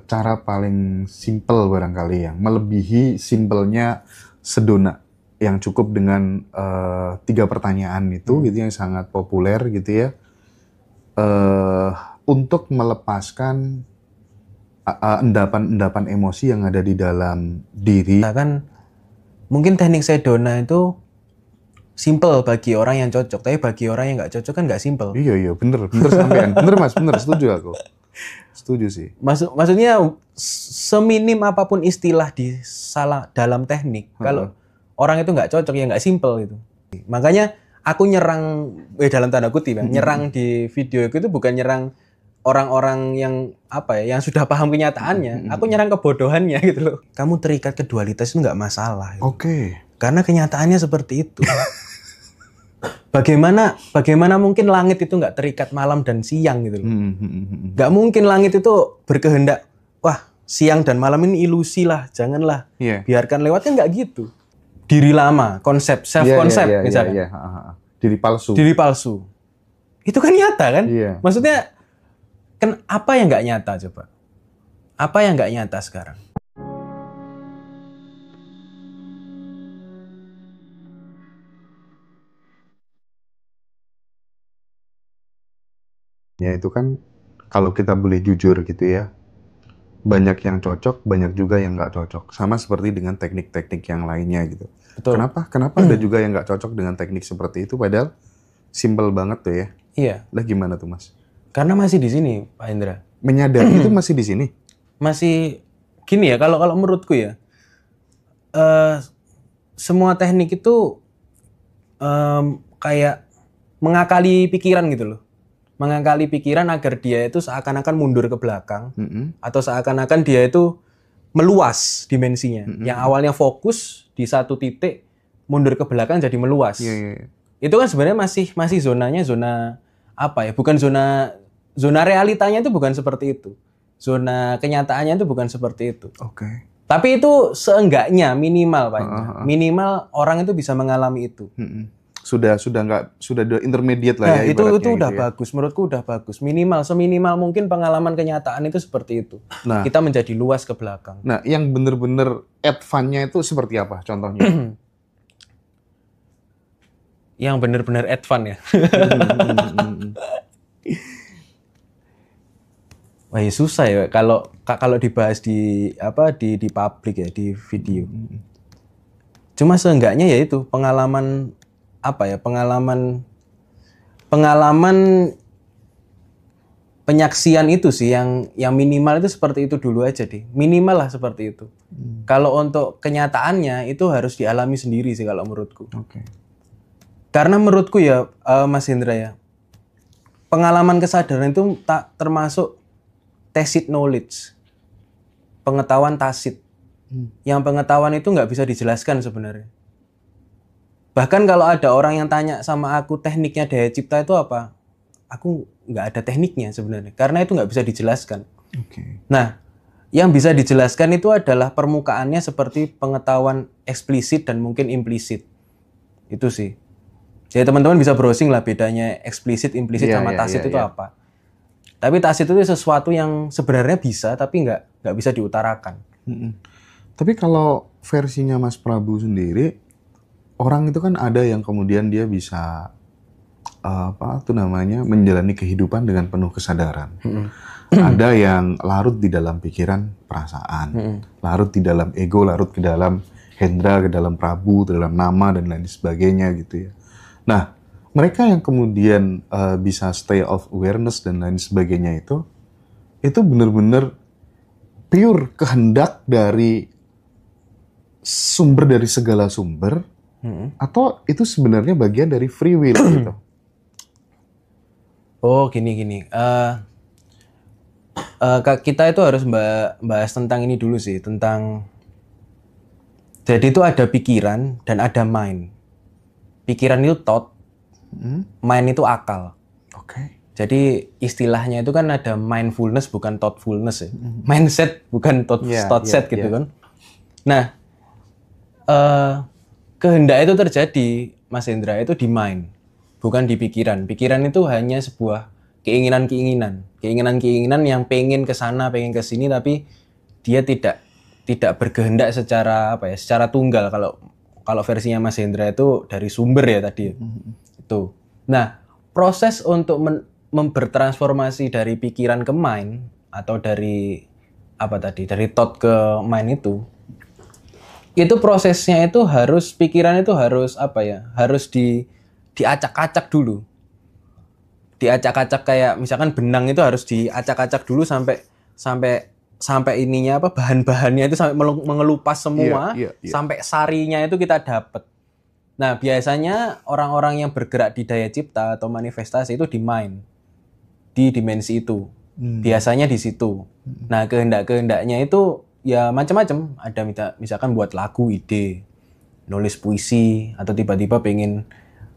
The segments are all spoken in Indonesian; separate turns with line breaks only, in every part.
Cara paling simple barangkali yang melebihi simpelnya Sedona yang cukup dengan 3 pertanyaan itu gitu yang sangat populer gitu ya untuk melepaskan endapan-endapan emosi yang ada di dalam diri.
Bahkan mungkin teknik Sedona itu simple bagi orang yang cocok, tapi bagi orang yang nggak cocok kan nggak simple.
Iya bener sampean, bener mas, bener setuju aku. Setuju sih.
Maksudnya seminim apapun istilah dalam teknik, kalau orang itu nggak cocok ya nggak simple gitu. Makanya aku nyerang dalam tanda kutip ya, nyerang di video itu bukan nyerang orang-orang yang yang sudah paham kenyataannya. Aku nyerang kebodohannya gitu loh. Kamu terikat ke dualitas itu nggak masalah. Gitu.
Oke.
Karena kenyataannya seperti itu. Bagaimana mungkin langit itu nggak terikat malam dan siang gitu loh. Nggak mungkin langit itu berkehendak, wah siang dan malam ini ilusi lah, janganlah, biarkan lewat, kan nggak gitu. Diri lama, konsep, self-konsep misalnya.
Diri palsu.
Diri palsu. Itu kan nyata kan? Maksudnya, apa yang nggak nyata coba? Apa yang nggak nyata sekarang?
Ya itu kan kalau kita boleh jujur gitu ya, banyak yang cocok, banyak juga yang nggak cocok. Sama seperti dengan teknik-teknik yang lainnya gitu.
Betul.
Kenapa ada juga yang nggak cocok dengan teknik seperti itu, padahal simple banget tuh ya.
Iya.
Lah gimana tuh mas?
Karena masih di sini Pak Indra.
Menyadari itu masih di sini?
Masih gini ya, kalau menurutku ya, semua teknik itu kayak mengakali pikiran gitu loh. Mengakali pikiran agar dia itu seakan-akan mundur ke belakang, atau seakan-akan dia itu meluas dimensinya. Yang awalnya fokus di satu titik, mundur ke belakang jadi meluas. Itu kan sebenarnya masih zonanya zona apa ya? Bukan zona realitanya itu bukan seperti itu. Zona kenyataannya itu bukan seperti itu.
Oke.
Tapi itu seenggaknya minimal Pak. Minimal orang itu bisa mengalami itu.
Sudah intermediate lah ya.
Itu udah gitu bagus, menurutku udah bagus. Seminimal mungkin pengalaman kenyataan itu seperti itu. Nah, kita menjadi luas ke belakang.
Nah, yang bener-bener advance-nya itu seperti apa contohnya?
Yang bener-bener advance ya. Wah, ya susah ya kalau dibahas di publik ya, di video. Cuma seenggaknya ya itu pengalaman penyaksian itu sih yang minimal itu seperti itu dulu aja deh. Minimal lah seperti itu. Kalau untuk kenyataannya itu harus dialami sendiri sih kalau menurutku. Karena menurutku ya Mas Hendra ya, pengalaman kesadaran itu tak termasuk tacit knowledge. Pengetahuan tacit. Yang pengetahuan itu nggak bisa dijelaskan sebenarnya. Bahkan kalau ada orang yang tanya sama aku tekniknya daya cipta itu apa, aku nggak ada tekniknya sebenarnya, karena itu nggak bisa dijelaskan. Nah, yang bisa dijelaskan itu adalah permukaannya seperti pengetahuan eksplisit dan mungkin implisit. Itu sih. Jadi teman-teman bisa browsing lah bedanya eksplisit, implisit sama tacit itu apa. Tapi tacit itu sesuatu yang sebenarnya bisa, tapi nggak bisa diutarakan.
Tapi kalau versinya Mas Prabu sendiri, orang itu kan ada yang kemudian dia bisa menjalani kehidupan dengan penuh kesadaran. Ada yang larut di dalam pikiran, perasaan, larut di dalam ego, larut ke dalam Hendra, ke dalam Prabu, ke dalam nama dan lain sebagainya gitu ya. Nah, mereka yang kemudian bisa stay of awareness dan lain sebagainya itu benar-benar pure kehendak dari sumber dari segala sumber, atau itu sebenarnya bagian dari free will gitu?
Oh, gini. Kita itu harus bahas tentang ini dulu sih, tentang jadi itu ada pikiran dan ada mind. Pikiran itu thought, mind itu akal. Jadi istilahnya itu kan ada mindfulness bukan thoughtfulness ya. Mindset bukan thought set gitu kan. Nah, kehendak itu terjadi, Mas Hendra, itu di mind, bukan di pikiran. Pikiran itu hanya sebuah keinginan-keinginan. keinginan-keinginan yang pengen ke sana, pengen ke sini, tapi dia tidak berkehendak secara secara tunggal. Kalau versinya Mas Hendra itu dari sumber ya tadi. Itu. Nah, proses untuk bertransformasi dari pikiran ke mind atau dari dari thought ke mind itu prosesnya itu harus pikiran itu harus harus diacak-acak dulu. Diacak-acak kayak misalkan benang itu harus diacak-acak dulu sampai ininya bahan-bahannya itu sampai mengelupas semua, sampai sarinya itu kita dapat. Nah, biasanya orang-orang yang bergerak di daya cipta atau manifestasi itu di mind, di dimensi itu. Biasanya di situ. Nah, kehendak-kehendaknya itu ya macam-macam. Ada misalkan buat lagu, ide, nulis puisi, atau tiba-tiba pengen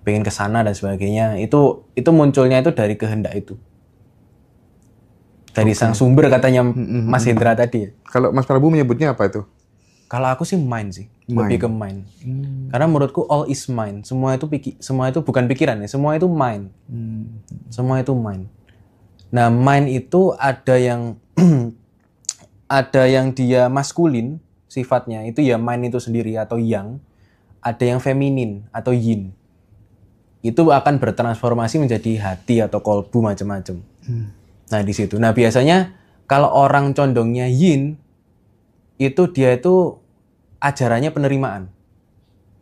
ke sana dan sebagainya. Itu munculnya itu dari kehendak itu. Dari sang sumber katanya Mas Hendra tadi.
Kalau Mas Prabu menyebutnya apa itu?
Kalau aku sih mind sih, lebih ke mind. Karena menurutku all is mind. Semua itu bukan pikiran ya, semua itu mind. Semua itu mind. Nah, mind itu ada yang ada yang dia maskulin sifatnya, itu ya mind itu sendiri atau yang. Ada yang feminin atau yin. Itu akan bertransformasi menjadi hati atau kolbu macam-macam. Nah, di situ. Nah, biasanya kalau orang condongnya yin, dia itu ajarannya penerimaan.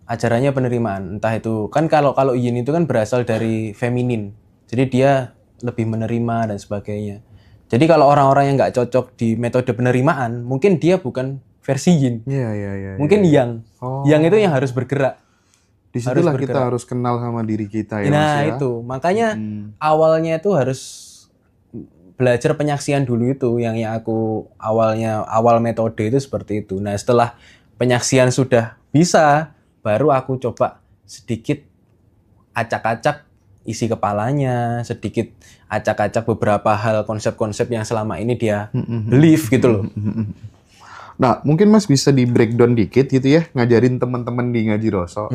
Ajarannya penerimaan. Entah itu kan kalau yin itu kan berasal dari feminin. Jadi dia lebih menerima dan sebagainya. Jadi kalau orang-orang yang nggak cocok di metode penerimaan, mungkin dia bukan versi yin. Mungkin yang. Yang itu yang harus bergerak.
Disitulah kita harus kenal sama diri kita ya.
Nah, Mas, ya? Itu. Makanya awalnya itu harus belajar penyaksian dulu itu yang aku awal metode itu seperti itu. Nah, setelah penyaksian sudah bisa, baru aku coba sedikit acak-acak isi kepalanya, sedikit acak-acak beberapa hal konsep-konsep yang selama ini dia believe gitu loh.
Nah, mungkin Mas bisa di breakdown dikit gitu ya, ngajarin teman-teman di Ngaji Roso,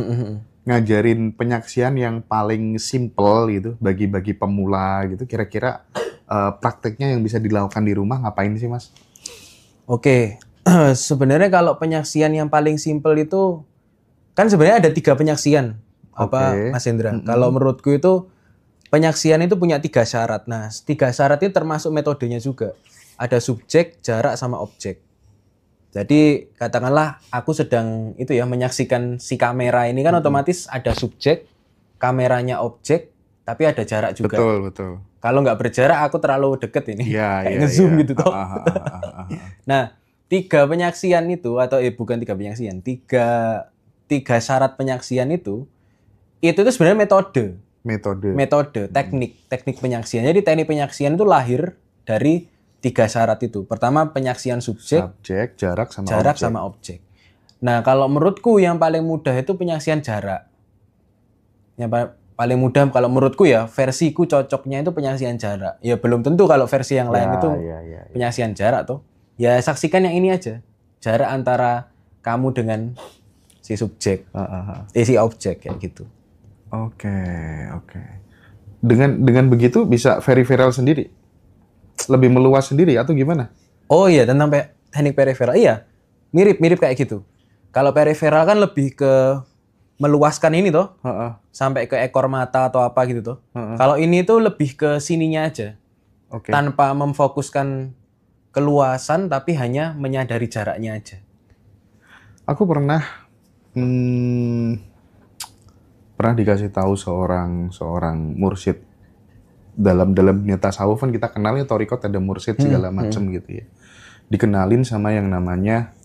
ngajarin penyaksian yang paling simple gitu, bagi pemula gitu. Kira-kira prakteknya yang bisa dilakukan di rumah ngapain sih, Mas?
Oke, sebenarnya kalau penyaksian yang paling simple itu kan sebenarnya ada 3 penyaksian, Mas Hendra. Kalau menurutku itu penyaksian itu punya 3 syarat. Nah, 3 syarat itu termasuk metodenya juga. Ada subjek, jarak, sama objek. Jadi katakanlah aku sedang menyaksikan si kamera ini kan otomatis ada subjek, kameranya objek, tapi ada jarak juga.
Betul.
Kalau nggak berjarak aku terlalu deket ini, kayak ngezoom gitu toh. Nah, 3 penyaksian itu atau bukan 3 penyaksian, 3 syarat penyaksian itu sebenarnya metode, teknik penyaksian. Jadi teknik penyaksian itu lahir dari 3 syarat itu. Pertama penyaksian subjek,
jarak
sama objek. Nah, kalau menurutku yang paling mudah itu penyaksian jarak. Yang paling mudah kalau menurutku ya, versiku cocoknya itu penyaksian jarak. Ya belum tentu kalau versi yang lain itu penyaksian jarak tuh. Ya saksikan yang ini aja. Jarak antara kamu dengan si subjek, si objek kayak gitu.
Oke. Dengan begitu bisa very viral sendiri? Lebih meluas sendiri atau gimana?
Oh iya, tentang teknik periferal. Iya, mirip kayak gitu. Kalau periferal kan lebih ke meluaskan ini toh, sampai ke ekor mata atau apa gitu toh. Kalau ini tuh lebih ke sininya aja, tanpa memfokuskan keluasan, tapi hanya menyadari jaraknya aja.
Aku pernah dikasih tahu seorang mursyid. Dalam dunia tasawuf kan kita kenalnya thariqat ada mursyid segala macam gitu ya. Dikenalin sama yang namanya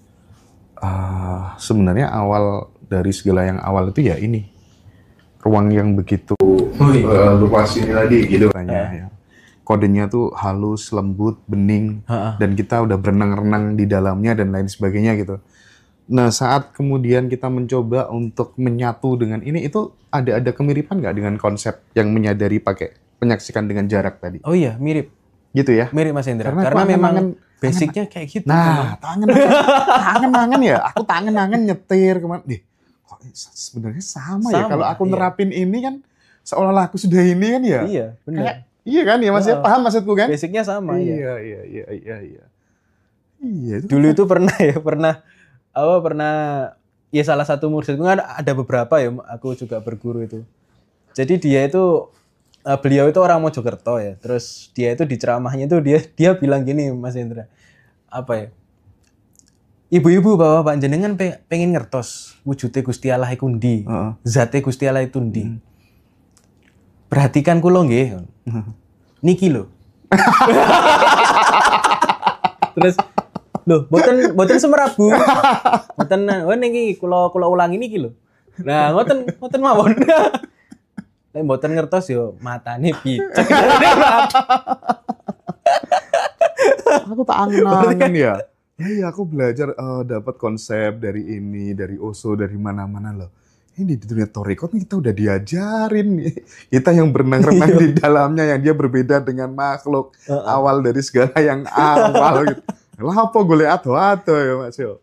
sebenarnya awal dari segala yang awal itu ya ini ruang yang begitu luas ini tadi gitu katanya ya. Kodenya tuh halus, lembut, bening dan kita udah berenang-renang di dalamnya dan lain sebagainya gitu. Nah, saat kemudian kita mencoba untuk menyatu dengan ini, itu ada kemiripan nggak dengan konsep yang menyadari pakai menyaksikan dengan jarak tadi?
Oh iya, mirip.
Gitu ya?
Mirip Mas Hendra. Karena memang basicnya kayak gitu.
Nah, tangan-tangan ya. Aku tangan-tangan nyetir kemana. Kok sebenarnya sama ya? Kalau aku nerapin ini kan, seolah-olah aku sudah ini kan ya?
Iya, benar.
Kayak Iya kan ya Mas ya, paham maksudku kan?
Basicnya sama ya.
Iya. Iya itu
Dulu itu pernah ya salah satu muridku kan ada beberapa ya, aku juga berguru itu. Jadi dia itu beliau itu orang Mojokerto ya. Terus dia itu di ceramahnya itu dia bilang gini Mas Hendra. Apa ya? Ibu-ibu bapak jenengan pengen ngertos wujude Gusti Allah iku ndi, zate Gusti Allah itu ndi. Perhatikan kula nggih. Niki lho. Terus lho, boten semerabu. Boten niki kula ulangi niki lho. Nah, ngoten mawon. Nek boten ngertos yo matane picek.
Aku tak angen-angen ya. Iya, aku belajar dapat konsep dari ini, dari Osho, dari mana-mana loh. Ini di dunia Torikot kita udah diajarin nih. Kita yang berenang-renang di dalamnya, yang dia berbeda dengan makhluk. Awal dari segala yang awal gitu. Lah apa gue lihat atau ya Mas Yo.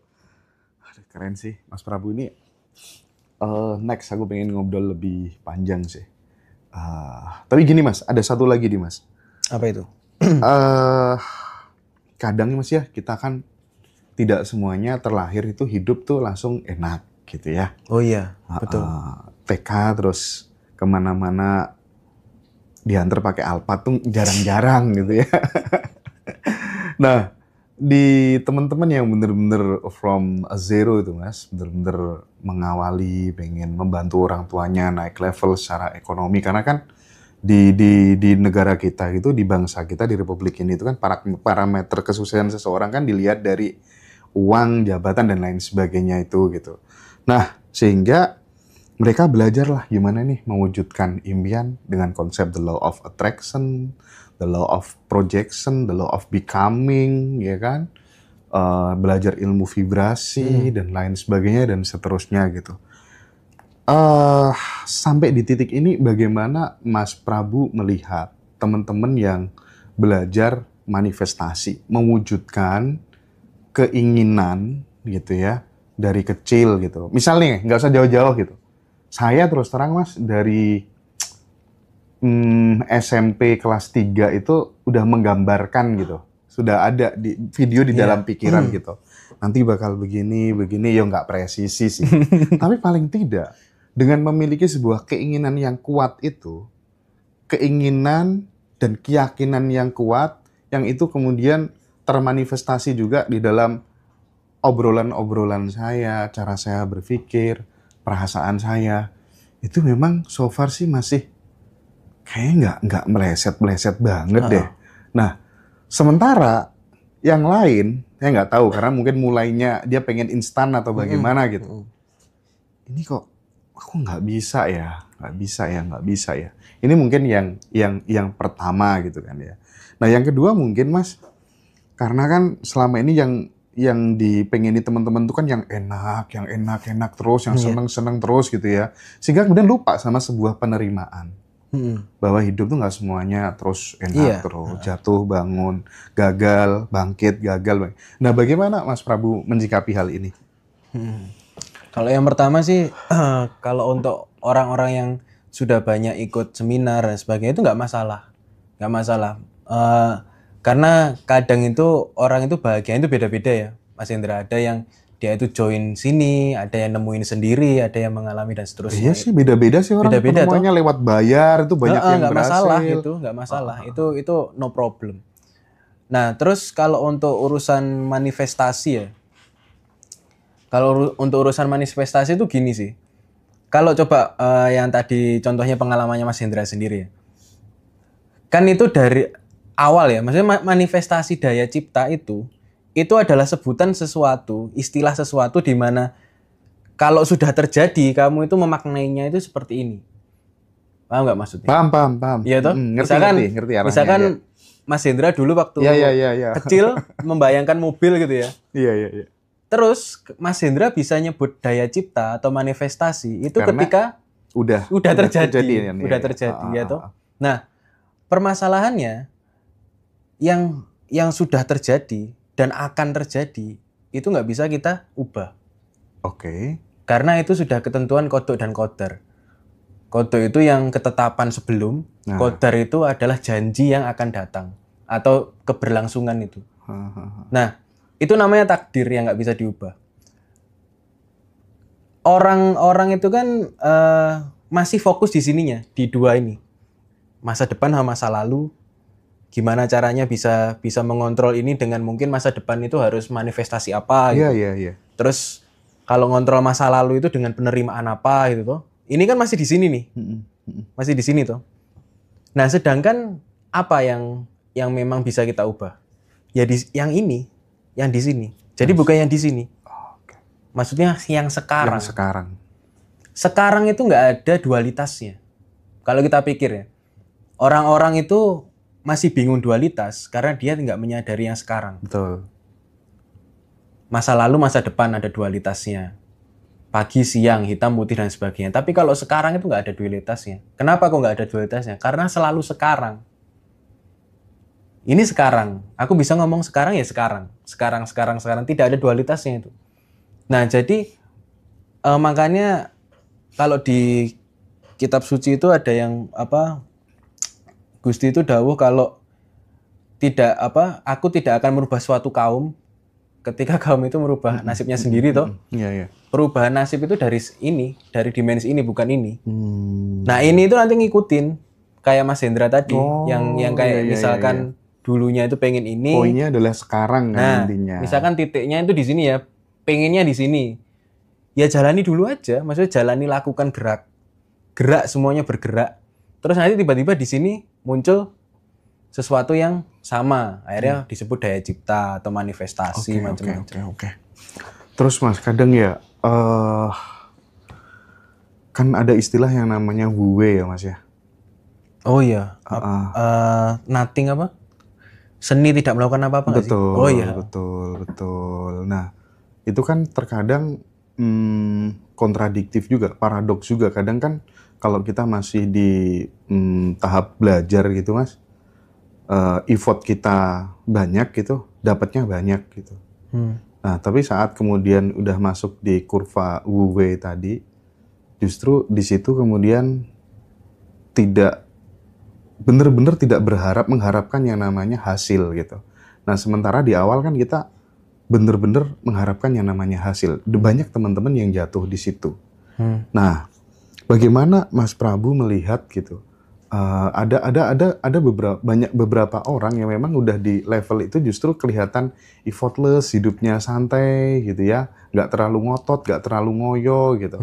Aduh, keren sih Mas Prabu ini. Next aku pengen ngobrol lebih panjang sih. Tapi gini Mas, ada satu lagi nih Mas.
Apa itu?
Kadang Mas ya, kita kan tidak semuanya terlahir itu hidup tuh langsung enak gitu ya.
Oh iya, betul.
TK terus kemana-mana diantar pakai Alphard tuh jarang-jarang gitu ya. Nah, di teman-teman yang bener-bener from zero itu Mas, bener-bener mengawali, pengen membantu orang tuanya naik level secara ekonomi, karena kan di negara kita gitu, di bangsa kita, di republik ini itu kan parameter kesuksesan seseorang kan dilihat dari uang, jabatan dan lain sebagainya itu gitu. Nah, sehingga mereka belajar lah gimana nih mewujudkan impian dengan konsep the law of attraction, the law of projection, the law of becoming, ya kan? Belajar ilmu vibrasi dan lain sebagainya dan seterusnya gitu. Sampai di titik ini bagaimana Mas Prabu melihat teman-teman yang belajar manifestasi, mewujudkan keinginan gitu ya dari kecil gitu. Misalnya nggak usah jauh-jauh gitu. Saya terus terang Mas dari SMP kelas 3 itu udah menggambarkan gitu. Sudah ada di video di dalam pikiran gitu. Nanti bakal begini, ya nggak presisi sih. Tapi paling tidak dengan memiliki sebuah keinginan yang kuat itu, keinginan dan keyakinan yang kuat, yang itu kemudian termanifestasi juga di dalam obrolan-obrolan saya, cara saya berpikir, perasaan saya, itu memang so far sih masih kayaknya nggak meleset banget deh. Nah, sementara yang lain, saya nggak tahu karena mungkin mulainya dia pengen instan atau bagaimana gitu. Ini kok aku nggak bisa ya. Ini mungkin yang pertama gitu kan ya. Nah, yang kedua mungkin Mas, karena kan selama ini yang dipengini teman-teman itu kan yang enak terus, yang seneng terus gitu ya. Sehingga kemudian lupa sama sebuah penerimaan. Bahwa hidup tuh nggak semuanya terus enak terus, jatuh, bangun, gagal, bangkit, gagal. Nah, bagaimana Mas Prabu menyikapi hal ini?
Kalau yang pertama sih, kalau untuk orang-orang yang sudah banyak ikut seminar dan sebagainya itu nggak masalah. Karena kadang itu orang itu bahagia itu beda-beda ya, Mas Hendra. Ada yang dia itu join sini, ada yang nemuin sendiri, ada yang mengalami dan seterusnya.
Iya sih, beda-beda sih orang. Ketemuannya lewat bayar itu banyak yang berhasil.
Nggak masalah. Itu no problem. Nah, terus kalau untuk urusan manifestasi ya, untuk urusan manifestasi itu gini sih. Kalau coba yang tadi contohnya pengalamannya Mas Hendra sendiri ya, kan itu dari awal ya, maksudnya manifestasi daya cipta itu adalah sebutan sesuatu, istilah sesuatu di mana kalau sudah terjadi, kamu itu memaknainya itu seperti ini. Paham nggak maksudnya?
Paham.
Iya toh?
Ngerti arahnya.
Misalkan ya. Mas Hendra dulu waktu kecil membayangkan mobil gitu ya.
Iya.
Terus Mas Hendra bisa nyebut daya cipta atau manifestasi itu karena ketika udah terjadi ya toh. Nah, permasalahannya yang sudah terjadi dan akan terjadi itu nggak bisa kita ubah.
Oke.
Karena itu sudah ketentuan kodok dan qadar. Kodo itu yang ketetapan sebelum, qadar itu adalah janji yang akan datang atau keberlangsungan itu. Nah, itu namanya takdir yang nggak bisa diubah. Orang-orang itu kan masih fokus di sininya, di dua ini. Masa depan sama masa lalu. Gimana caranya bisa mengontrol ini dengan mungkin masa depan itu harus manifestasi apa gitu.
Iya.
Terus kalau ngontrol masa lalu itu dengan penerimaan apa gitu toh. Ini kan masih di sini nih. Masih di sini toh. Nah, sedangkan apa yang memang bisa kita ubah? Ya yang ini, yang di sini. Jadi bukan yang di sini. Maksudnya yang sekarang.
Yang sekarang.
Sekarang itu nggak ada dualitasnya. Kalau kita pikir ya, orang-orang itu masih bingung dualitas karena dia nggak menyadari yang sekarang.
Betul.
Masa lalu, masa depan ada dualitasnya. Pagi, siang, hitam, putih, dan sebagainya. Tapi kalau sekarang itu nggak ada dualitasnya. Kenapa kok nggak ada dualitasnya? Karena selalu sekarang. Ini sekarang. Aku bisa ngomong sekarang ya sekarang. Sekarang. Tidak ada dualitasnya itu. Nah, jadi makanya kalau di kitab suci itu ada yang Gusti itu dawuh kalau aku tidak akan merubah suatu kaum ketika kaum itu merubah nasibnya sendiri toh.
Iya.
Perubahan nasib itu dari dimensi ini bukan ini. Nah, ini itu nanti ngikutin kayak Mas Hendra tadi yang kayak misalkan dulunya itu pengen ini.
Poinnya adalah sekarang kan intinya.
Misalkan titiknya itu di sini ya, pengennya di sini. Ya jalani dulu aja, maksudnya jalani lakukan gerak semuanya bergerak. Terus nanti tiba-tiba di sini muncul sesuatu yang sama, akhirnya disebut daya cipta atau manifestasi macam-macam.
Oke. Terus Mas, kadang ya kan ada istilah yang namanya wu wei ya Mas ya.
Oh iya. Nothing apa? Seni tidak melakukan apa-apa nggak sih? Oh iya.
Betul. Nah, itu kan terkadang kontradiktif juga, paradoks juga. Kadang kan kalau kita masih di tahap belajar gitu Mas, effort kita banyak gitu, dapatnya banyak gitu. Nah, tapi saat kemudian udah masuk di kurva Wu Wei tadi, justru di situ kemudian tidak benar-benar tidak mengharapkan yang namanya hasil gitu. Nah, sementara di awal kan kita benar-benar mengharapkan yang namanya hasil. Banyak teman-teman yang jatuh di situ. Nah, bagaimana Mas Prabu melihat gitu? Ada beberapa orang yang memang udah di level itu justru kelihatan effortless, hidupnya santai gitu ya, nggak terlalu ngotot, nggak terlalu ngoyo gitu.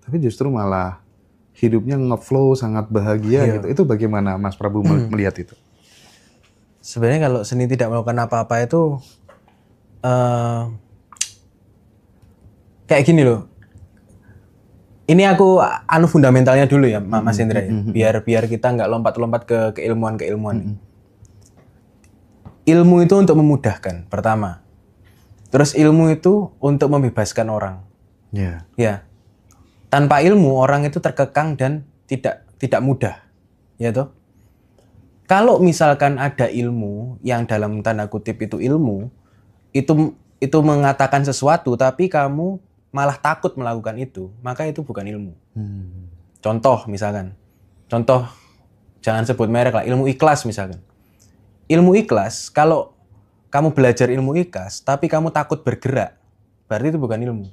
Tapi justru malah hidupnya ngeflow sangat bahagia gitu. Itu bagaimana Mas Prabu melihat itu?
Sebenarnya kalau seni tidak melakukan apa-apa itu kayak gini loh. Ini aku fundamentalnya dulu ya, Mas Hendra ya. Biar kita nggak lompat-lompat ke keilmuan. Ilmu itu untuk memudahkan, pertama. Terus ilmu itu untuk membebaskan orang. Ya. Tanpa ilmu orang itu terkekang dan tidak mudah. Ya toh? Kalau misalkan ada ilmu yang dalam tanda kutip itu ilmu, itu mengatakan sesuatu tapi kamu malah takut melakukan itu, maka itu bukan ilmu. Contoh misalkan, jangan sebut merek lah, ilmu ikhlas misalkan. Ilmu ikhlas, kalau kamu belajar ilmu ikhlas, tapi kamu takut bergerak, berarti itu bukan ilmu.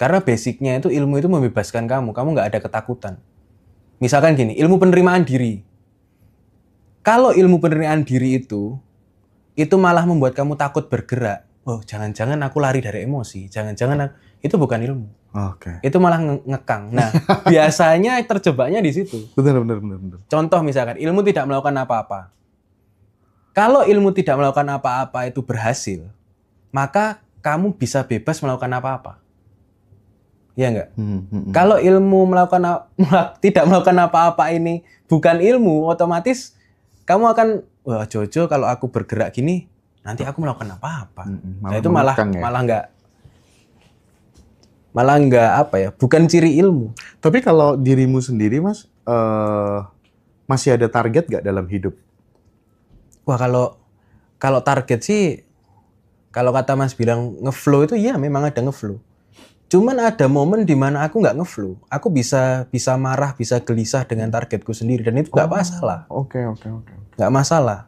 Karena basicnya itu ilmu itu membebaskan kamu nggak ada ketakutan. Misalkan gini, ilmu penerimaan diri. Kalau ilmu penerimaan diri itu malah membuat kamu takut bergerak. Oh, jangan-jangan aku lari dari emosi, itu bukan ilmu. Itu malah ngekang. Nah, biasanya terjebaknya di situ.
Benar.
Contoh misalkan, ilmu tidak melakukan apa-apa. Kalau ilmu tidak melakukan apa-apa itu berhasil, maka kamu bisa bebas melakukan apa-apa. Iya enggak? Kalau ilmu tidak melakukan apa-apa ini bukan ilmu, otomatis kamu akan, wah Jojo kalau aku bergerak gini, nanti aku melakukan apa-apa. Nah itu malah nggak apa ya, bukan ciri ilmu.
Tapi kalau dirimu sendiri Mas, masih ada target nggak dalam hidup?
Wah kalau target sih, kalau kata Mas bilang ngeflow itu ya memang ada ngeflow. Cuman ada momen di mana aku nggak ngeflow. Aku bisa marah, bisa gelisah dengan targetku sendiri dan itu nggak masalah.
Oke.
Nggak masalah.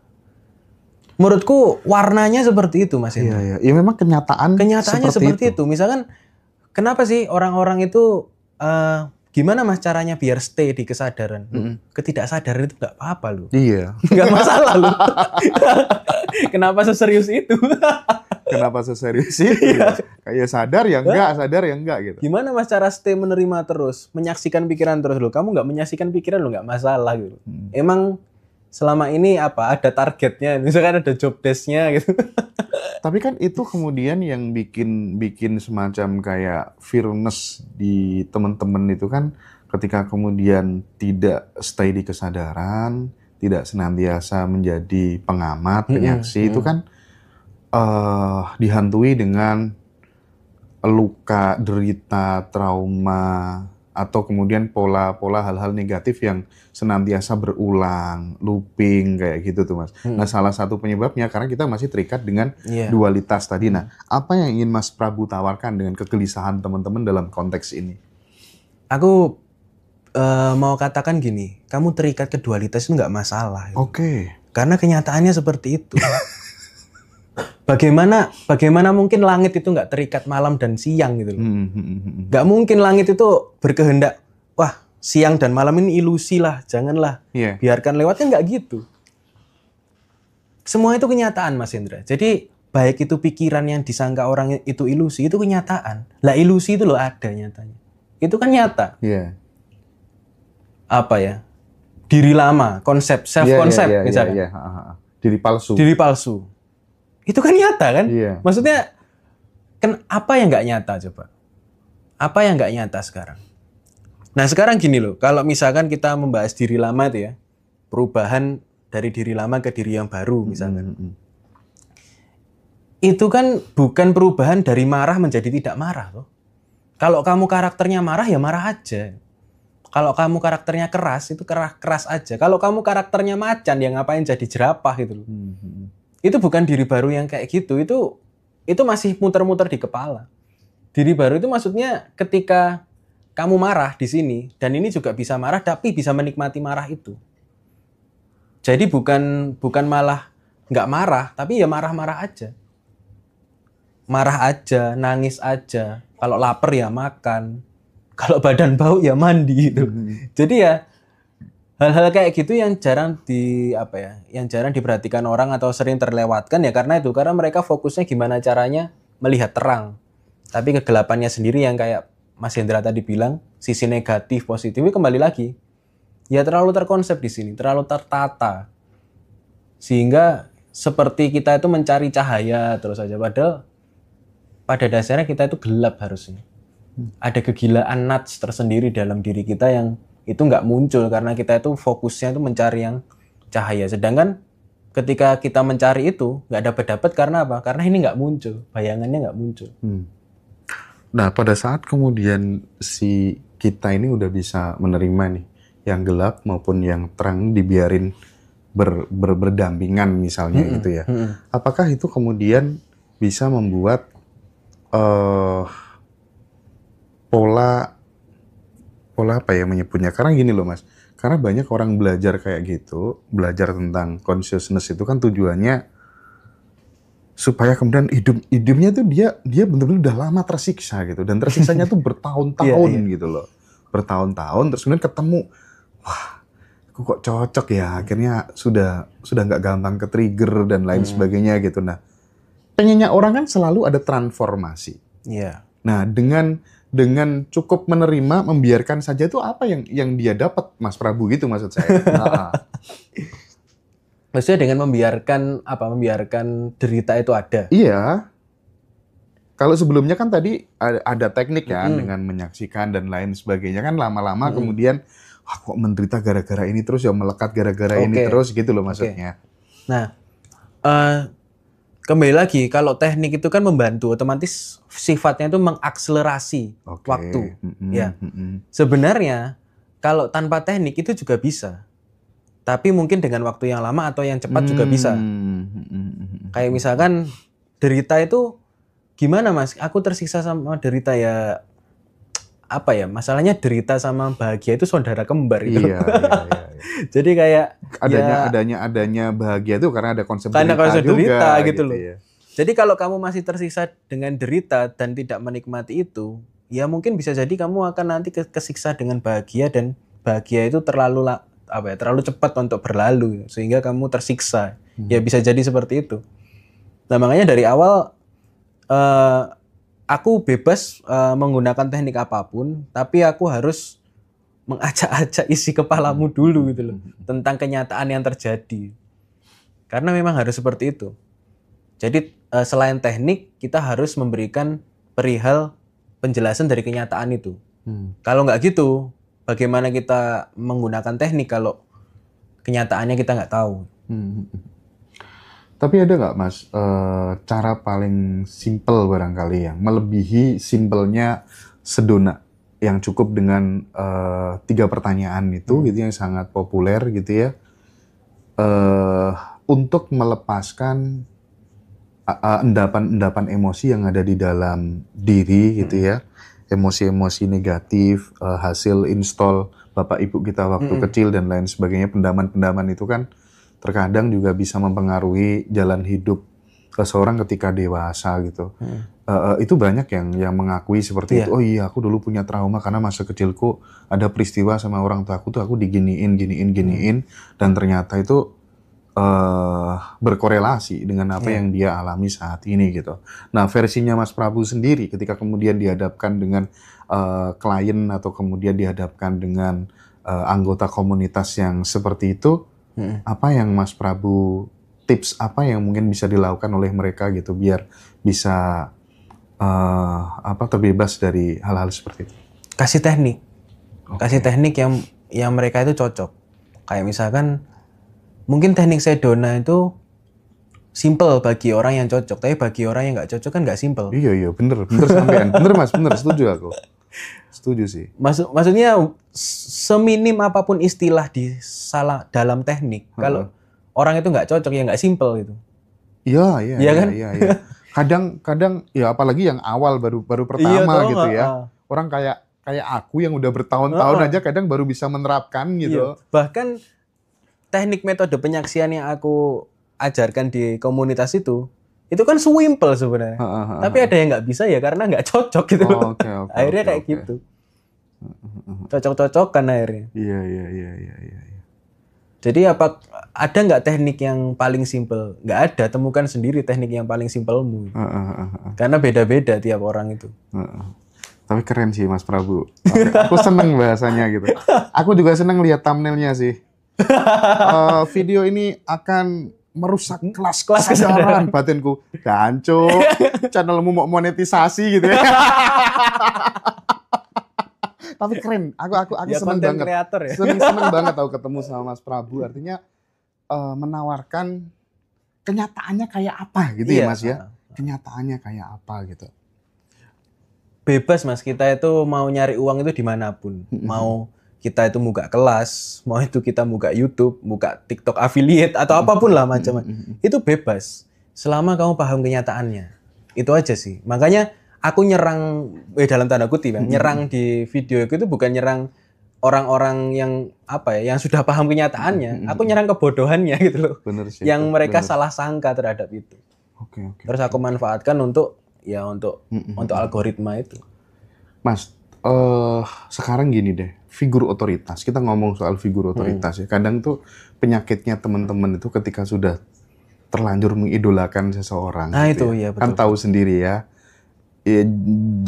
Menurutku warnanya seperti itu, Mas Indra.
Iya. Ya memang
Kenyataannya seperti itu. Misalkan kenapa sih orang-orang itu gimana Mas caranya biar stay di kesadaran? Ketidaksadaran itu nggak apa-apa loh.
Iya.
Nggak masalah loh. Kenapa seserius itu?
Kenapa seserius itu? Kayak sadar ya enggak gitu.
Gimana Mas cara stay menerima terus, menyaksikan pikiran terus loh? Kamu nggak menyaksikan pikiran lo nggak masalah gitu. Emang selama ini ada targetnya, misalkan ada job desk-nya gitu.
Tapi kan itu kemudian yang bikin semacam kayak fearness di teman-teman itu kan ketika kemudian tidak stay di kesadaran, tidak senantiasa menjadi pengamat, penyaksi itu kan dihantui dengan luka, derita, trauma, atau kemudian pola-pola hal-hal negatif yang senantiasa berulang, looping kayak gitu tuh Mas. Nah salah satu penyebabnya karena kita masih terikat dengan dualitas tadi. Nah apa yang ingin Mas Prabu tawarkan dengan kegelisahan teman-teman dalam konteks ini?
Aku mau katakan gini, kamu terikat ke dualitas itu nggak masalah.
Oke.
Karena kenyataannya seperti itu. Bagaimana mungkin langit itu nggak terikat malam dan siang gitu loh. Nggak mungkin langit itu berkehendak, wah siang dan malam ini ilusi lah, janganlah, biarkan lewat, kan nggak gitu. Semua itu kenyataan Mas Indra. Jadi baik itu pikiran yang disangka orang itu ilusi, itu kenyataan. Lah ilusi itu loh ada nyatanya. Itu kan nyata. Apa ya? Diri lama, konsep, self-konsep misalnya.
Diri palsu.
Diri palsu. Itu kan nyata kan? Maksudnya, apa yang nggak nyata coba? Apa yang nggak nyata sekarang? Nah sekarang gini loh, kalau misalkan kita membahas diri lama itu ya, perubahan dari diri lama ke diri yang baru misalkan. Itu kan bukan perubahan dari marah menjadi tidak marah loh. Kalau kamu karakternya marah ya marah aja. Kalau kamu karakternya keras, itu keras aja. Kalau kamu karakternya macan, ya ngapain jadi jerapah gitu loh. Itu bukan diri baru yang kayak gitu. Itu masih muter-muter di kepala. Diri baru itu maksudnya ketika kamu marah di sini, dan ini juga bisa marah, tapi bisa menikmati marah itu. Jadi bukan malah nggak marah, tapi ya marah-marah aja. Marah aja, nangis aja. Kalau lapar ya makan. Kalau badan bau ya mandi gitu. Jadi ya hal-hal kayak gitu yang jarang diperhatikan orang atau sering terlewatkan ya karena mereka fokusnya gimana caranya melihat terang. Tapi kegelapannya sendiri yang kayak Mas Hendra tadi bilang, sisi negatif, positifnya kembali lagi. Ya terlalu terkonsep di sini, terlalu tertata. Sehingga seperti kita itu mencari cahaya terus aja, padahal pada dasarnya kita itu gelap harusnya. Ada kegilaan nats tersendiri dalam diri kita yang itu nggak muncul karena kita itu fokusnya itu mencari yang cahaya. Sedangkan ketika kita mencari itu nggak dapat karena apa? Karena ini nggak muncul, bayangannya nggak muncul.
Nah pada saat kemudian si kita ini udah bisa menerima nih yang gelap maupun yang terang dibiarin berdampingan misalnya gitu ya. Apakah itu kemudian bisa membuat pola apa ya menyebutnya? Karena gini loh Mas, karena banyak orang belajar kayak gitu, belajar tentang consciousness itu kan tujuannya supaya kemudian hidupnya tuh dia benar-benar udah lama tersiksa gitu, dan tersiksanya tuh bertahun-tahun gitu loh, bertahun-tahun terus kemudian ketemu, wah, aku kok cocok ya, akhirnya sudah nggak gampang ke trigger dan lain sebagainya gitu. Nah, pengennya orang kan selalu ada transformasi. Nah, dengan cukup menerima, membiarkan saja itu apa yang dia dapat, Mas Prabu gitu maksud saya.
Maksudnya dengan membiarkan derita itu ada.
Iya. Kalau sebelumnya kan tadi ada teknik ya dengan menyaksikan dan lain sebagainya kan lama-lama kemudian kok menderita gara-gara ini terus ya melekat gara-gara ini terus gitu loh maksudnya.
Nah, kembali lagi, kalau teknik itu kan membantu, otomatis sifatnya itu mengakselerasi waktu. Sebenarnya kalau tanpa teknik itu juga bisa, tapi mungkin dengan waktu yang lama atau yang cepat juga bisa. Kayak misalkan derita itu gimana Mas? Aku tersiksa sama derita ya, apa ya, masalahnya derita sama bahagia itu saudara kembar gitu.
Iya, iya.
Jadi kayak
adanya bahagia itu karena ada konsep
karena
derita
konsep
juga
derita gitu loh.
ya.
Jadi kalau kamu masih tersisa dengan derita dan tidak menikmati itu, ya mungkin bisa jadi kamu akan nanti kesiksa dengan bahagia, dan bahagia itu terlalu cepat untuk berlalu sehingga kamu tersiksa. Ya bisa jadi seperti itu. Nah makanya dari awal aku bebas menggunakan teknik apapun, tapi aku harus mengacak-acak isi kepalamu dulu gitu loh tentang kenyataan yang terjadi. Karena memang harus seperti itu. Jadi selain teknik, kita harus memberikan perihal penjelasan dari kenyataan itu. Kalau nggak gitu, bagaimana kita menggunakan teknik kalau kenyataannya kita nggak tahu?
Tapi ada nggak Mas cara paling simpel barangkali yang melebihi simpelnya Sedona, yang cukup dengan 3 pertanyaan itu gitu yang sangat populer gitu ya, untuk melepaskan endapan-endapan emosi yang ada di dalam diri gitu ya, emosi-emosi negatif, hasil install bapak ibu kita waktu kecil dan lain sebagainya. Pendaman-pendaman itu kan terkadang juga bisa mempengaruhi jalan hidup seseorang ketika dewasa gitu. Itu banyak yang mengakui seperti itu. Oh iya, aku dulu punya trauma karena masa kecilku ada peristiwa sama orang tuaku tuh aku diginiin, dan ternyata itu berkorelasi dengan apa yang dia alami saat ini gitu. Nah, versinya Mas Prabu sendiri ketika kemudian dihadapkan dengan klien atau kemudian dihadapkan dengan anggota komunitas yang seperti itu, apa yang Mas Prabu, tips apa yang mungkin bisa dilakukan oleh mereka gitu biar bisa terbebas dari hal-hal seperti itu?
Kasih teknik. Kasih teknik yang mereka itu cocok. Kayak misalkan mungkin teknik Sedona itu simple bagi orang yang cocok, tapi bagi orang yang nggak cocok kan nggak simple.
Iya, bener sampean. Bener Mas, setuju aku. Setuju sih.
Maksudnya seminim apapun istilah dalam teknik, kalau orang itu nggak cocok ya nggak simple gitu.
Iya
kan?
Iya. Kadang ya apalagi yang awal baru pertama gitu ya. Orang kayak aku yang udah bertahun-tahun aja kadang baru bisa menerapkan gitu.
Iya. Bahkan teknik metode penyaksian yang aku ajarkan di komunitas itu kan simple sebenarnya. Tapi ada yang nggak bisa ya karena nggak cocok gitu. Akhirnya kayak gitu. Cocok-cocokan akhirnya.
Iya.
Jadi ada nggak teknik yang paling simple? Nggak ada. Temukan sendiri teknik yang paling simpelmu. Karena beda-beda tiap orang itu.
Tapi keren sih Mas Prabu. Aku seneng bahasanya gitu. Aku juga seneng lihat thumbnailnya sih. Video ini akan merusak kelas kesadaran batinku. Ganco, channelmu mau monetisasi gitu ya. Tapi keren, aku ya, seneng banget. Ya? Seneng banget aku ketemu sama Mas Prabu. Artinya menawarkan kenyataannya kayak apa gitu ya Mas ya. Kenyataannya kayak apa gitu.
Bebas Mas, kita itu mau nyari uang itu dimanapun. Mau kita itu buka kelas, mau itu kita buka YouTube, buka TikTok affiliate atau apapun lah macam-macam. Itu bebas selama kamu paham kenyataannya. Itu aja sih. Makanya aku nyerang dalam tanda kutip nyerang di video itu bukan nyerang orang-orang yang yang sudah paham kenyataannya. Aku nyerang kebodohannya gitu loh.
Bener sih,
yang mereka salah sangka terhadap itu. Terus aku manfaatkan untuk algoritma itu.
Mas, sekarang gini deh. Figur otoritas. Kita ngomong soal figur otoritas ya. Kadang tuh penyakitnya teman-teman itu ketika sudah terlanjur mengidolakan seseorang.
Nah
gitu
itu ya.
Kan tahu sendiri ya.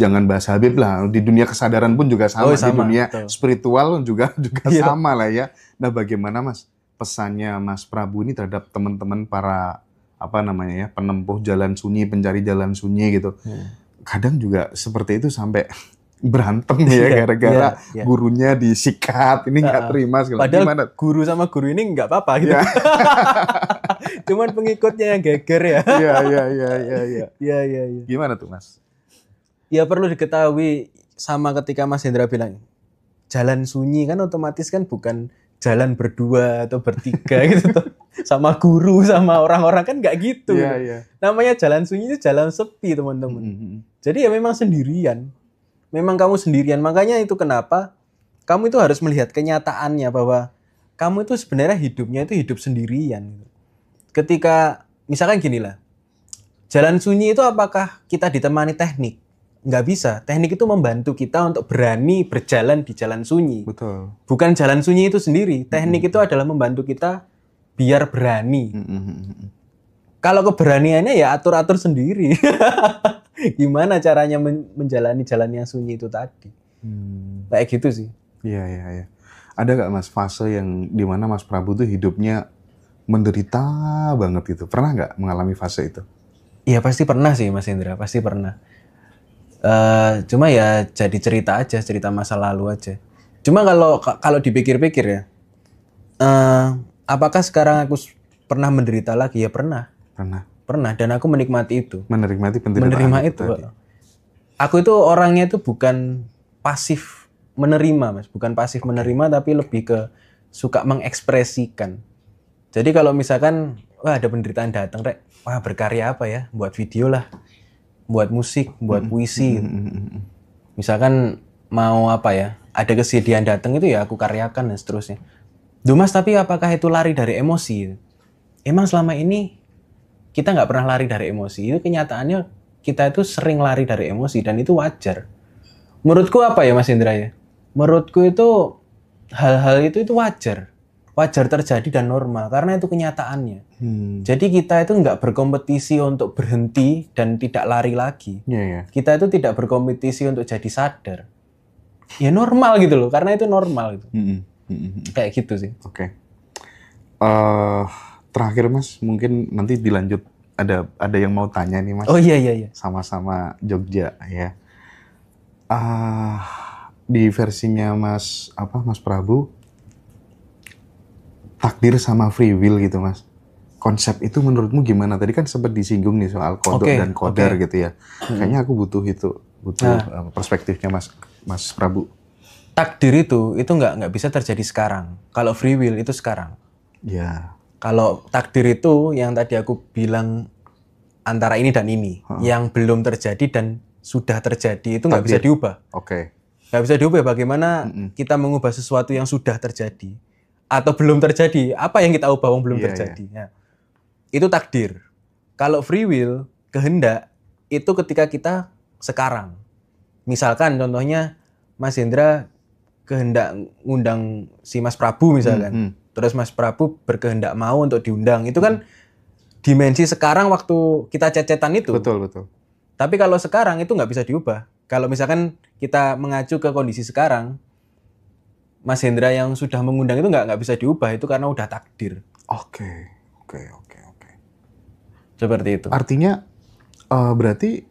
Jangan bahas Habib lah. Di dunia kesadaran pun juga sama. Di dunia spiritual juga sama lah ya. Nah bagaimana Mas pesannya Mas Prabu ini terhadap teman-teman para penempuh jalan sunyi, pencari jalan sunyi gitu. Kadang juga seperti itu sampai berantem ya gara-gara gurunya disikat, ini nggak terima segala.
Padahal gimana? Guru sama guru ini nggak apa-apa gitu. Cuman pengikutnya yang geger ya. Iya.
Gimana tuh Mas?
Ya perlu diketahui sama ketika Mas Hendra bilang jalan sunyi kan otomatis kan bukan jalan berdua atau bertiga gitu tuh. Sama guru sama orang-orang kan nggak gitu.
Iya.
Namanya jalan sunyi itu jalan sepi teman-teman. Jadi ya memang sendirian. memang kamu sendirian. Makanya itu kenapa kamu itu harus melihat kenyataannya bahwa kamu itu sebenarnya hidupnya itu hidup sendirian. Ketika misalkan gini lah, jalan sunyi itu apakah kita ditemani teknik? Nggak bisa. Teknik itu membantu kita untuk berani berjalan di jalan sunyi.
Betul.
Bukan jalan sunyi itu sendiri. Teknik itu adalah membantu kita biar berani. Kalau keberaniannya ya atur-atur sendiri. Gimana caranya menjalani jalan yang sunyi itu tadi. Kayak gitu sih.
Iya. Ada nggak Mas fase yang dimana Mas Prabu tuh hidupnya menderita banget gitu? Pernah nggak mengalami fase itu?
Iya pasti pernah sih Mas Indra, pasti pernah. Cuma ya jadi cerita aja, cerita masa lalu aja. Cuma kalau dipikir-pikir ya, apakah sekarang aku pernah menderita lagi? Ya pernah. Pernah, dan aku menikmati itu.
Menikmati penderitaan.
Menerima itu. Aku itu orangnya itu bukan pasif menerima, Mas. Bukan pasif menerima, tapi lebih ke suka mengekspresikan. Jadi kalau misalkan, wah ada penderitaan datang, Rek. Wah berkarya apa ya? Buat video lah. Buat musik, buat puisi. Gitu. Misalkan mau apa ya? Ada kesedihan datang itu ya aku karyakan dan seterusnya. Duh Mas, tapi apakah itu lari dari emosi? Emang selama ini kita nggak pernah lari dari emosi. Itu kenyataannya kita itu sering lari dari emosi dan itu wajar. Menurutku apa ya Mas Indra ya? Menurutku itu hal-hal itu wajar. Wajar terjadi dan normal karena itu kenyataannya. Jadi kita itu nggak berkompetisi untuk berhenti dan tidak lari lagi. Kita itu tidak berkompetisi untuk jadi sadar. Ya normal gitu loh, karena itu normal gitu. Kayak gitu sih.
Oke. Terakhir Mas, mungkin nanti dilanjut ada yang mau tanya nih Mas.
Oh iya.
Sama-sama Jogja ya. Di versinya Mas Prabu, takdir sama free will gitu Mas. Konsep itu menurutmu gimana? Tadi kan sempat disinggung nih soal kodok dan kodar gitu ya. Kayaknya aku butuh perspektifnya Mas Prabu.
Takdir itu nggak bisa terjadi sekarang. Kalau free will itu sekarang.
Ya.
Kalau takdir itu yang tadi aku bilang antara ini dan ini, yang belum terjadi dan sudah terjadi itu nggak bisa diubah.
Oke.
Nggak bisa diubah. Bagaimana kita mengubah sesuatu yang sudah terjadi atau belum terjadi? Apa yang kita ubah yang belum terjadi? Ya. Itu takdir. Kalau free will, kehendak itu ketika kita sekarang. Misalkan contohnya Mas Hendra kehendak ngundang si Mas Prabu misalkan. Terus Mas Prabu berkehendak mau untuk diundang. Itu kan dimensi sekarang waktu kita cecetan itu.
Betul.
Tapi kalau sekarang itu nggak bisa diubah. Kalau misalkan kita mengacu ke kondisi sekarang, Mas Hendra yang sudah mengundang itu nggak bisa diubah. Itu karena udah takdir.
Oke.
Seperti itu.
Artinya berarti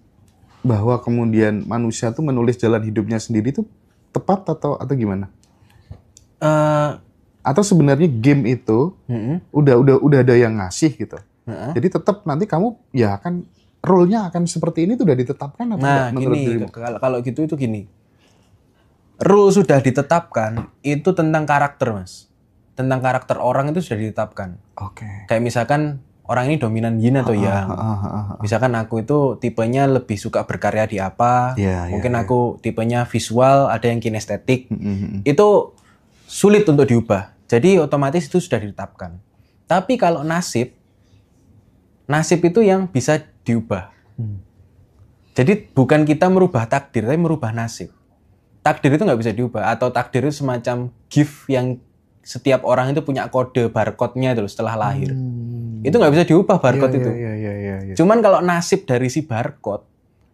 bahwa kemudian manusia tuh menulis jalan hidupnya sendiri itu tepat atau gimana? Atau sebenarnya game itu udah ada yang ngasih gitu. Jadi tetap nanti kamu ya akan role-nya akan seperti ini tuh udah ditetapkan atau
nah gini, kalau gitu itu gini. Rule sudah ditetapkan itu tentang karakter Mas. Tentang karakter orang itu sudah ditetapkan.
Oke.
Kayak misalkan orang ini dominan yin atau yang. Misalkan aku itu tipenya lebih suka berkarya di apa. Mungkin aku tipenya visual, ada yang kinestetik. Itu sulit untuk diubah. Jadi otomatis itu sudah ditetapkan. Tapi kalau nasib itu yang bisa diubah. Jadi bukan kita merubah takdir, tapi merubah nasib. Takdir itu nggak bisa diubah. Atau takdir itu semacam gift yang setiap orang itu punya kode barcode-nya itu setelah lahir. Itu nggak bisa diubah barcode itu. Cuman kalau nasib dari si barcode,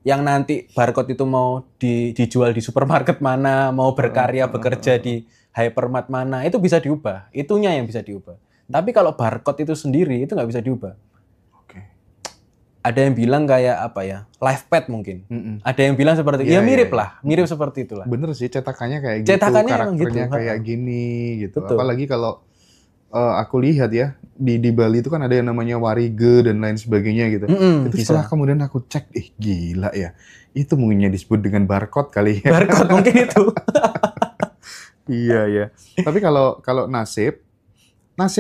yang nanti barcode itu mau dijual di supermarket mana, mau berkarya bekerja di hypermart mana, itu bisa diubah. Itunya yang bisa diubah. Tapi kalau barcode itu sendiri itu nggak bisa diubah. Ada yang bilang kayak apa ya, life path mungkin. Ada yang bilang seperti mirip seperti itulah.
Bener sih, cetakannya kayak gitu, karakternya kayak gini gitu. Betul. Apalagi kalau aku lihat ya di Bali itu kan ada yang namanya warige dan lain sebagainya gitu. Itu setelah kemudian aku cek, gila ya. Itu mungkinnya disebut dengan barcode kali ya.
Barcode mungkin itu.
Iya. Tapi kalau nasib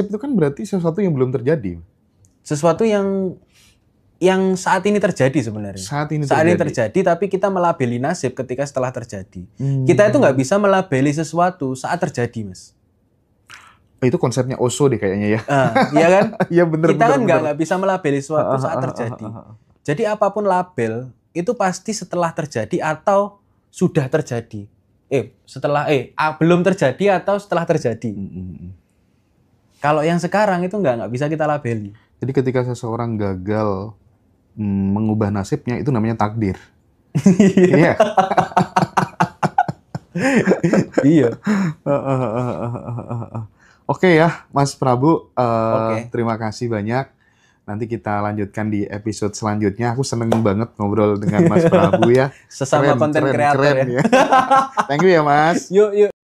itu kan berarti sesuatu yang belum terjadi.
Sesuatu yang yang saat ini terjadi sebenarnya.
Saat ini
terjadi, tapi kita melabeli nasib ketika setelah terjadi. Kita itu nggak bisa melabeli sesuatu saat terjadi, Mas.
Itu konsepnya Osho deh kayaknya ya.
Iya kan?
Iya bener.
Kita kan nggak bisa melabeli sesuatu saat terjadi. Jadi apapun label itu pasti setelah terjadi atau sudah terjadi. Belum terjadi atau setelah terjadi. Kalau yang sekarang itu nggak bisa kita labeli.
Jadi ketika seseorang gagal mengubah nasibnya, itu namanya takdir. Iya.
Iya.
Oke ya, Mas Prabu. Terima kasih banyak. Nanti kita lanjutkan di episode selanjutnya. Aku seneng banget ngobrol dengan Mas Prabu ya.
Sesama konten kreator ya.
Thank you ya, Mas.
Yuk.